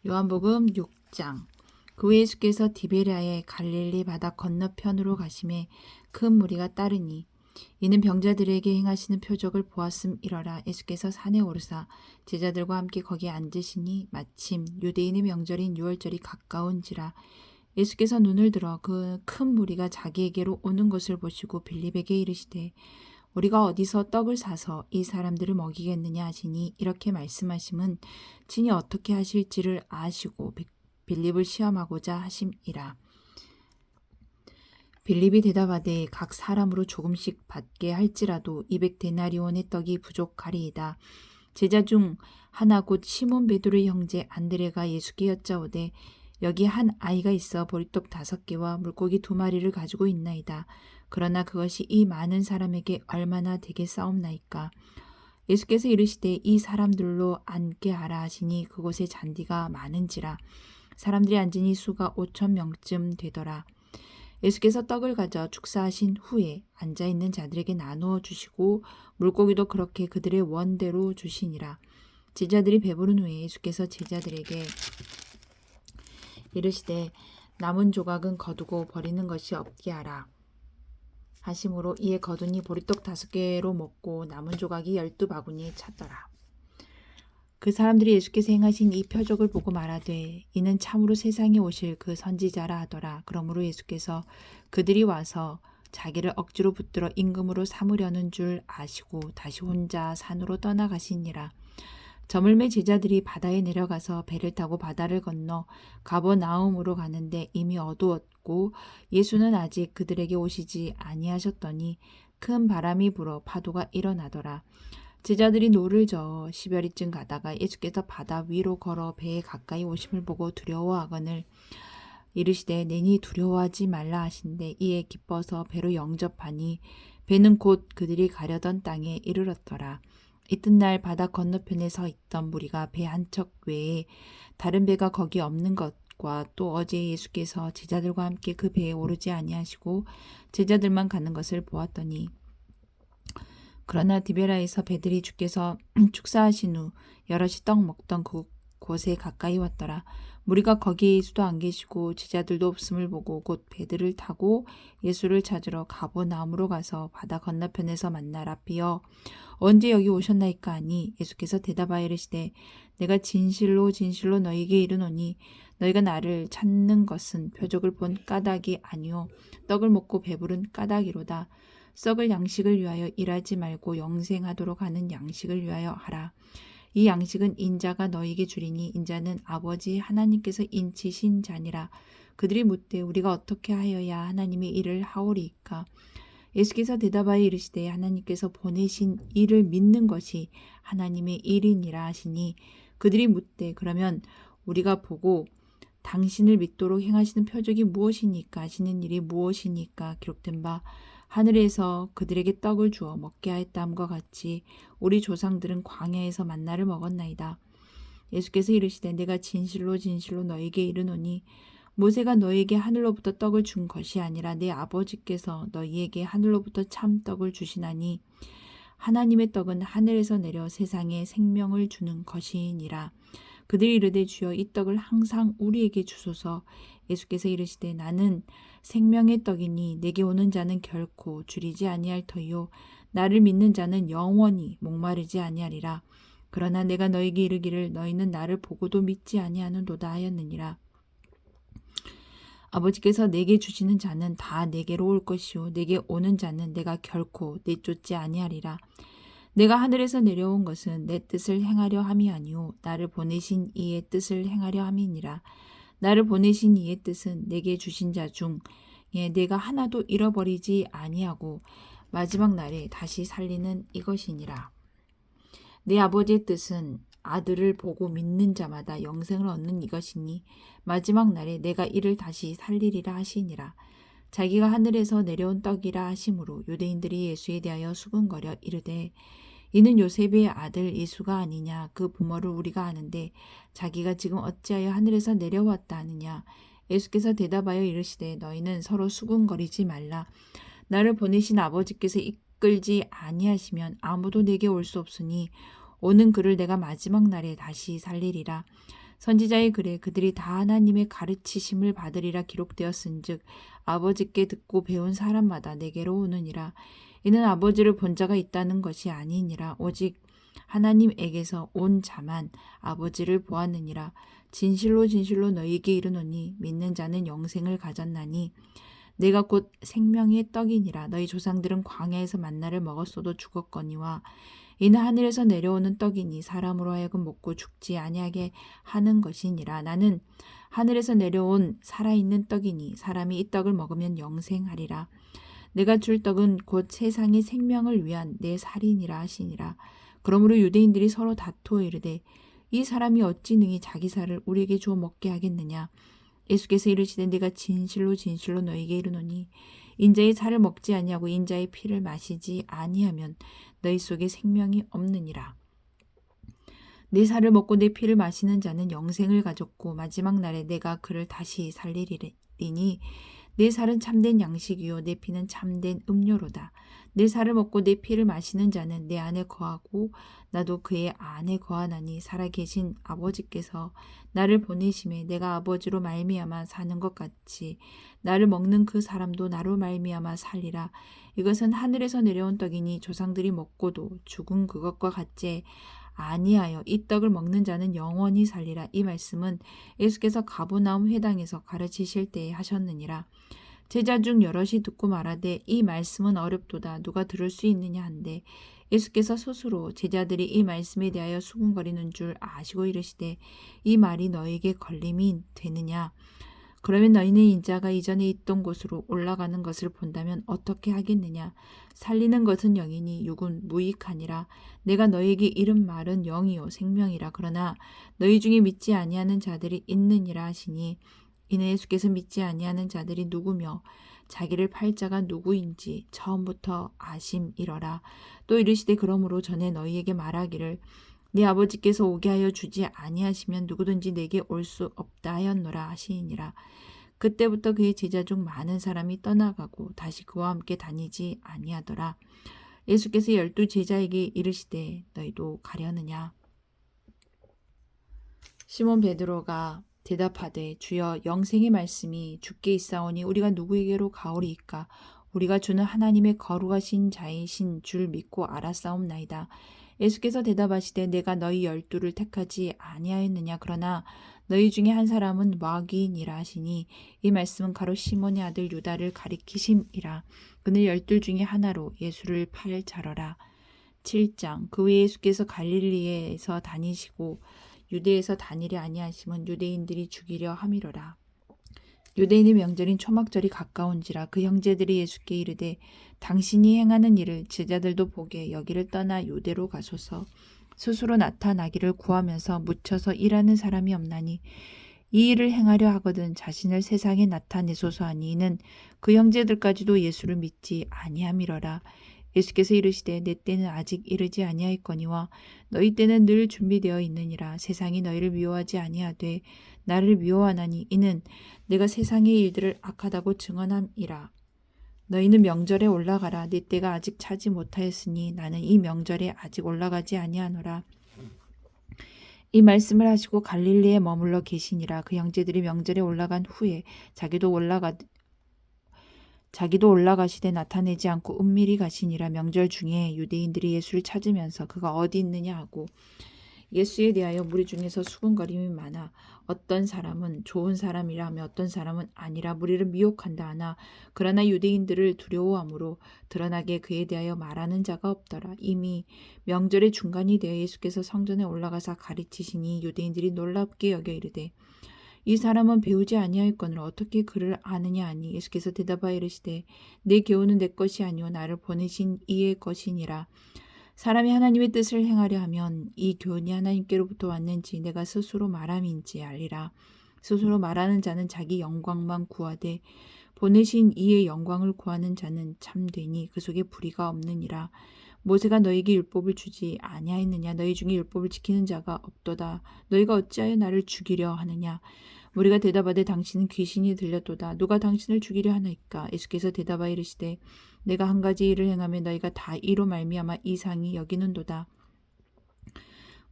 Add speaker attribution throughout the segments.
Speaker 1: 요한복음 6장. 그 후에 예수께서 디베랴의 갈릴리 바다 건너편으로 가심에 큰 무리가 따르니 이는 병자들에게 행하시는 표적을 보았음이러라. 예수께서 산에 오르사 제자들과 함께 거기에 앉으시니 마침 유대인의 명절인 유월절이 가까운지라. 예수께서 눈을 들어 그 큰 무리가 자기에게로 오는 것을 보시고 빌립에게 이르시되 우리가 어디서 떡을 사서 이 사람들을 먹이겠느냐 하시니 이렇게 말씀하심은 친히 어떻게 하실지를 아시고 빌립을 시험하고자 하심이라. 빌립이 대답하되 각 사람으로 조금씩 받게 할지라도 200데나리온의 떡이 부족하리이다. 제자 중 하나 곧 시몬 베드로의 형제 안드레가 예수께 여짜오되 여기 한 아이가 있어 보리떡 5개와 물고기 2마리를 가지고 있나이다. 그러나 그것이 이 많은 사람에게 얼마나 되겠사옵나이까. 예수께서 이르시되 이 사람들로 앉게 하라 하시니 그곳에 잔디가 많은지라. 사람들이 앉으니 수가 5,000명쯤 되더라. 예수께서 떡을 가져 축사하신 후에 앉아있는 자들에게 나누어 주시고 물고기도 그렇게 그들의 원대로 주시니라. 제자들이 배부른 후에 예수께서 제자들에게 이르시되 남은 조각은 거두고 버리는 것이 없게 하라 하심으로 이에 거두니 보리떡 5개로 먹고 남은 조각이 12바구니에 찼더라. 그 사람들이 예수께서 행하신 이 표적을 보고 말하되 이는 참으로 세상에 오실 그 선지자라 하더라. 그러므로 예수께서 그들이 와서 자기를 억지로 붙들어 임금으로 삼으려는 줄 아시고 다시 혼자 산으로 떠나가시니라. 저물매 제자들이 바다에 내려가서 배를 타고 바다를 건너 가버나움으로 가는데 이미 어두웠고 예수는 아직 그들에게 오시지 아니하셨더니 큰 바람이 불어 파도가 일어나더라. 제자들이 노를 저어 10여리쯤 가다가 예수께서 바다 위로 걸어 배에 가까이 오심을 보고 두려워하거늘 이르시되 내니 두려워하지 말라 하신대 이에 기뻐서 배로 영접하니 배는 곧 그들이 가려던 땅에 이르렀더라. 이튿날 바다 건너편에 서 있던 무리가 배 한 척 외에 다른 배가 거기 없는 것과 또 어제 예수께서 제자들과 함께 그 배에 오르지 아니하시고 제자들만 가는 것을 보았더니 그러나 디베라에서 배들이 주께서 축사하신 후 여럿이 떡 먹던 그곳에 가까이 왔더라. 무리가 거기에 예수도 안 계시고 제자들도 없음을 보고 곧 배들을 타고 예수를 찾으러 가버나움으로 가서 바다 건너편에서 만나라. 비어 언제 여기 오셨나이까 하니 예수께서 대답하여 이르시되 내가 진실로 진실로 너희에게 이르노니 너희가 나를 찾는 것은 표적을 본 까닭이 아니요 떡을 먹고 배부른 까닭이로다. 썩을 양식을 위하여 일하지 말고 영생하도록 하는 양식을 위하여 하라. 이 양식은 인자가 너희에게 주리니 인자는 아버지 하나님께서 인치신 자니라. 그들이 묻되 우리가 어떻게 하여야 하나님의 일을 하오리이까. 예수께서 대답하여 이르시되 하나님께서 보내신 이를 믿는 것이 하나님의 일이니라 하시니 그들이 묻되 그러면 우리가 보고 당신을 믿도록 행하시는 표적이 무엇이니까 하시는 일이 무엇이니까 기록된 바 하늘에서 그들에게 떡을 주어 먹게 하였다함과 같이 우리 조상들은 광야에서 만나를 먹었나이다. 예수께서 이르시되 내가 진실로 진실로 너희에게 이르노니 모세가 너희에게 하늘로부터 떡을 준 것이 아니라 내 아버지께서 너희에게 하늘로부터 참 떡을 주시나니 하나님의 떡은 하늘에서 내려 세상에 생명을 주는 것이니라. 그들이 이르되 주여 이 떡을 항상 우리에게 주소서. 예수께서 이르시되 나는 생명의 떡이니 내게 오는 자는 결코 줄이지 아니할 터이요 나를 믿는 자는 영원히 목마르지 아니하리라. 그러나 내가 너희에게 이르기를 너희는 나를 보고도 믿지 아니하는도다 하였느니라. 아버지께서 내게 주시는 자는 다 내게로 올 것이요 내게 오는 자는 내가 결코 내쫓지 아니하리라. 내가 하늘에서 내려온 것은 내 뜻을 행하려 함이 아니요 나를 보내신 이의 뜻을 행하려 함이니라. 나를 보내신 이의 뜻은 내게 주신 자 중에 내가 하나도 잃어버리지 아니하고 마지막 날에 다시 살리는 이것이니라. 내 아버지의 뜻은 아들을 보고 믿는 자마다 영생을 얻는 이것이니 마지막 날에 내가 이를 다시 살리리라 하시니라. 자기가 하늘에서 내려온 떡이라 하심으로 유대인들이 예수에 대하여 수군거려 이르되 이는 요셉의 아들 예수가 아니냐. 그 부모를 우리가 아는데 자기가 지금 어찌하여 하늘에서 내려왔다 하느냐. 예수께서 대답하여 이르시되 너희는 서로 수군거리지 말라. 나를 보내신 아버지께서 이끌지 아니하시면 아무도 내게 올 수 없으니 오는 그를 내가 마지막 날에 다시 살리리라. 선지자의 글에 그들이 다 하나님의 가르치심을 받으리라 기록되었은즉 아버지께 듣고 배운 사람마다 내게로 오느니라. 이는 아버지를 본 자가 있다는 것이 아니니라. 오직 하나님에게서 온 자만 아버지를 보았느니라. 진실로 진실로 너희에게 이르노니 믿는 자는 영생을 가졌나니 내가 곧 생명의 떡이니라. 너희 조상들은 광야에서 만나를 먹었어도 죽었거니와 이는 하늘에서 내려오는 떡이니 사람으로 하여금 먹고 죽지 아니하게 하는 것이니라. 나는 하늘에서 내려온 살아있는 떡이니 사람이 이 떡을 먹으면 영생하리라. 내가 줄 떡은 곧 세상의 생명을 위한 내 살이니라 하시니라. 그러므로 유대인들이 서로 다투어 이르되 이 사람이 어찌 능히 자기 살을 우리에게 주어 먹게 하겠느냐. 예수께서 이르시되 내가 진실로 진실로 너희에게 이르노니 인자의 살을 먹지 아니하고 인자의 피를 마시지 아니하면 너희 속에 생명이 없느니라. 내 살을 먹고 내 피를 마시는 자는 영생을 가졌고 마지막 날에 내가 그를 다시 살리리니 내 살은 참된 양식이요 내 피는 참된 음료로다. 내 살을 먹고 내 피를 마시는 자는 내 안에 거하고 나도 그의 안에 거하나니 살아계신 아버지께서 나를 보내심에 내가 아버지로 말미암아 사는 것 같이 나를 먹는 그 사람도 나로 말미암아 살리라. 이것은 하늘에서 내려온 떡이니 조상들이 먹고도 죽은 그것과 같지 아니하여 이 떡을 먹는 자는 영원히 살리라. 이 말씀은 예수께서 가버나움 회당에서 가르치실 때에 하셨느니라. 제자 중 여럿이 듣고 말하되 이 말씀은 어렵도다 누가 들을 수 있느냐 한데 예수께서 스스로 제자들이 이 말씀에 대하여 수군거리는 줄 아시고 이르시되 이 말이 너에게 걸림이 되느냐. 그러면 너희는 인자가 이전에 있던 곳으로 올라가는 것을 본다면 어떻게 하겠느냐. 살리는 것은 영이니 육은 무익하니라. 내가 너희에게 이른 말은 영이요 생명이라. 그러나 너희 중에 믿지 아니하는 자들이 있느니라 하시니 이는 예수께서 믿지 아니하는 자들이 누구며 자기를 팔 자가 누구인지 처음부터 아심이러라. 또 이르시되 그러므로 전에 너희에게 말하기를 네 아버지께서 오게 하여 주지 아니하시면 누구든지 내게 올 수 없다 하였노라 하시니라. 그때부터 그의 제자 중 많은 사람이 떠나가고 다시 그와 함께 다니지 아니하더라. 예수께서 12 제자에게 이르시되 너희도 가려느냐. 시몬 베드로가 대답하되 주여 영생의 말씀이 주께 있사오니 우리가 누구에게로 가오리이까. 우리가 주는 하나님의 거룩하신 자이신 줄 믿고 알았사옵나이다. 예수께서 대답하시되 내가 너희 12를 택하지 아니하였느냐. 그러나 너희 중에 한 사람은 마귀니라 하시니 이 말씀은 가로 시몬의 아들 유다를 가리키심이라. 그는 12 중에 하나로 예수를 팔 자러라. 7장. 그 후에 예수께서 갈릴리에서 다니시고 유대에서 다니려 아니하심은 유대인들이 죽이려 함이로라. 유대인의 명절인 초막절이 가까운지라. 그 형제들이 예수께 이르되 당신이 행하는 일을 제자들도 보게 여기를 떠나 유대로 가소서. 스스로 나타나기를 구하면서 묻혀서 일하는 사람이 없나니 이 일을 행하려 하거든 자신을 세상에 나타내소서 하니 이는 그 형제들까지도 예수를 믿지 아니함이러라. 예수께서 이르시되 내 때는 아직 이르지 아니하였거니와 너희 때는 늘 준비되어 있느니라. 세상이 너희를 미워하지 아니하되 나를 미워하나니 이는 내가 세상의 일들을 악하다고 증언함이라. 너희는 명절에 올라가라. 내 때가 아직 차지 못하였으니 나는 이 명절에 아직 올라가지 아니하노라. 이 말씀을 하시고 갈릴리에 머물러 계시니라. 그 형제들이 명절에 올라간 후에 자기도 올라가시되 나타내지 않고 은밀히 가시니라. 명절 중에 유대인들이 예수를 찾으면서 그가 어디 있느냐 하고 예수에 대하여 무리 중에서 수군거림이 많아 어떤 사람은 좋은 사람이라 하며 어떤 사람은 아니라 무리를 미혹한다 하나 그러나 유대인들을 두려워함으로 드러나게 그에 대하여 말하는 자가 없더라. 이미 명절의 중간이 되어 예수께서 성전에 올라가사 가르치시니 유대인들이 놀랍게 여겨 이르되 이 사람은 배우지 아니하였거늘 어떻게 그를 아느냐 하니 예수께서 대답하여 이르시되 내 교훈은 내 것이 아니오 나를 보내신 이의 것이니라. 사람이 하나님의 뜻을 행하려 하면 이 교훈이 하나님께로부터 왔는지 내가 스스로 말함인지 알리라. 스스로 말하는 자는 자기 영광만 구하되 보내신 이의 영광을 구하는 자는 참되니 그 속에 불의가 없느니라. 모세가 너에게 율법을 주지 아니하였느냐. 너희 중에 율법을 지키는 자가 없도다. 너희가 어찌하여 나를 죽이려 하느냐. 우리가 대답하되 당신은 귀신이 들렸도다. 누가 당신을 죽이려 하나이까. 예수께서 대답하여 이르시되 내가 한 가지 일을 행하면 너희가 다 이로 말미암아 이상히 여기는도다.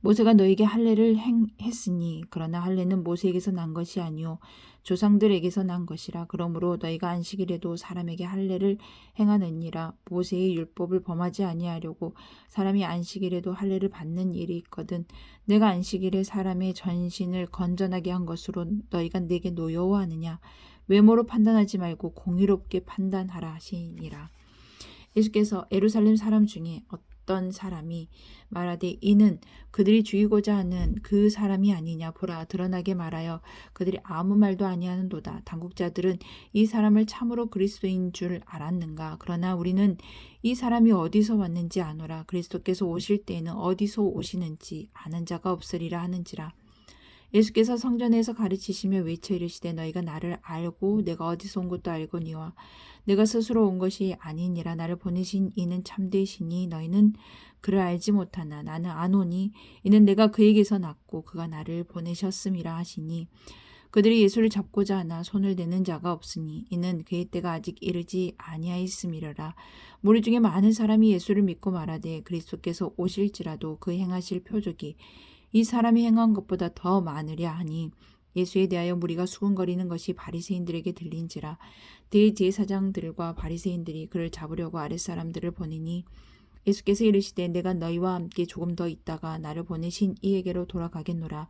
Speaker 1: 모세가 너에게 할례를 했으니 그러나 할례는 모세에게서 난 것이 아니요 조상들에게서 난 것이라. 그러므로 너희가 안식일에도 사람에게 할례를 행하느니라. 모세의 율법을 범하지 아니하려고 사람이 안식일에도 할례를 받는 일이 있거든. 내가 안식일에 사람의 전신을 건전하게 한 것으로 너희가 내게 노여워하느냐. 외모로 판단하지 말고 공의롭게 판단하라 하시니라. 예수께서 예루살렘 사람 중에 어떤 사람이 말하되 이는 그들이 죽이고자 하는 그 사람이 아니냐. 보라, 드러나게 말하여 그들이 아무 말도 아니하는도다. 당국자들은 이 사람을 참으로 그리스도인 줄 알았는가. 그러나 우리는 이 사람이 어디서 왔는지 아노라. 그리스도께서 오실 때에는 어디서 오시는지 아는 자가 없으리라 하는지라. 예수께서 성전에서 가르치시며 외쳐 이르시되 너희가 나를 알고 내가 어디서 온 것도 알거니와 내가 스스로 온 것이 아니니라. 나를 보내신 이는 참되시니 너희는 그를 알지 못하나 나는 아노니 이는 내가 그에게서 났고 그가 나를 보내셨음이라 하시니 그들이 예수를 잡고자 하나 손을 대는 자가 없으니 이는 그의 때가 아직 이르지 아니하였음이러라. 무리 중에 많은 사람이 예수를 믿고 말하되 그리스도께서 오실지라도 그 행하실 표적이 이 사람이 행한 것보다 더 많으랴 하니 예수에 대하여 무리가 수군거리는 것이 바리새인들에게 들린지라. 대제사장들과 바리새인들이 그를 잡으려고 아랫사람들을 보내니 예수께서 이르시되 내가 너희와 함께 조금 더 있다가 나를 보내신 이에게로 돌아가겠노라.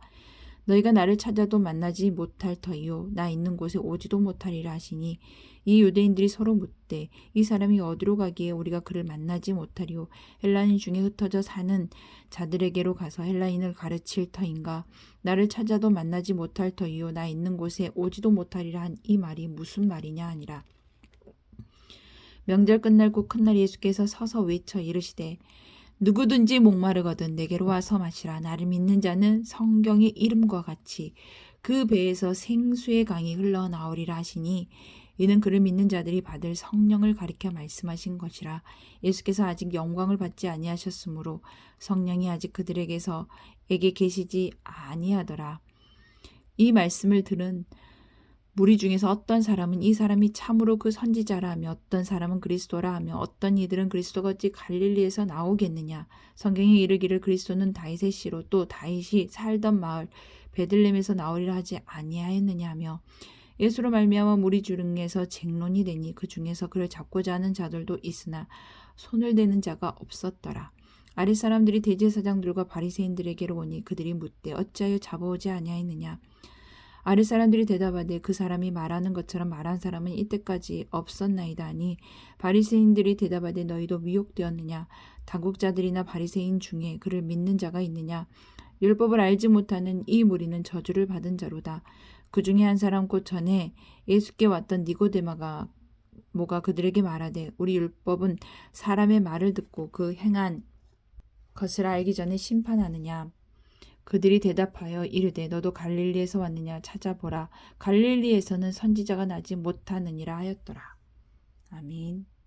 Speaker 1: 너희가 나를 찾아도 만나지 못할 터이요 나 있는 곳에 오지도 못하리라 하시니 이 유대인들이 서로 묻되 이 사람이 어디로 가기에 우리가 그를 만나지 못하리요 헬라인 중에 흩어져 사는 자들에게로 가서 헬라인을 가르칠 터인가. 나를 찾아도 만나지 못할 터이요 나 있는 곳에 오지도 못하리라 한 이 말이 무슨 말이냐 하니라. 명절 끝날 곧 큰날 예수께서 서서 외쳐 이르시되 누구든지 목마르거든 내게로 와서 마시라. 나를 믿는 자는 성경의 이름과 같이 그 배에서 생수의 강이 흘러나오리라 하시니 이는 그를 믿는 자들이 받을 성령을 가리켜 말씀하신 것이라. 예수께서 아직 영광을 받지 아니하셨으므로 성령이 아직 그들에게 계시지 아니하더라. 이 말씀을 들은 무리 중에서 어떤 사람은 이 사람이 참으로 그 선지자라 하며 어떤 사람은 그리스도라 하며 어떤 이들은 그리스도가 어찌 갈릴리에서 나오겠느냐. 성경에 이르기를 그리스도는 다윗의 씨로 또 다윗이 살던 마을 베들레헴에서 나오리라 하지 아니하였느냐 하며 예수로 말미암아 무리 중에서 쟁론이 되니 그 중에서 그를 잡고자 하는 자들도 있으나 손을 대는 자가 없었더라. 아랫사람들이 대제사장들과 바리새인들에게로 오니 그들이 묻되 어찌하여 잡아오지 아니하였느냐. 아랫사람들이 대답하되 그 사람이 말하는 것처럼 말한 사람은 이때까지 없었나이다 하니 바리새인들이 대답하되 너희도 미혹되었느냐. 당국자들이나 바리새인 중에 그를 믿는 자가 있느냐. 율법을 알지 못하는 이 무리는 저주를 받은 자로다. 그 중에 한 사람 곧 전에 예수께 왔던 니고데모가 그들에게 말하되 우리 율법은 사람의 말을 듣고 그 행한 것을 알기 전에 심판하느냐. 그들이 대답하여 이르되 너도 갈릴리에서 왔느냐. 찾아보라. 갈릴리에서는 선지자가 나지 못하느니라 하였더라. 아멘.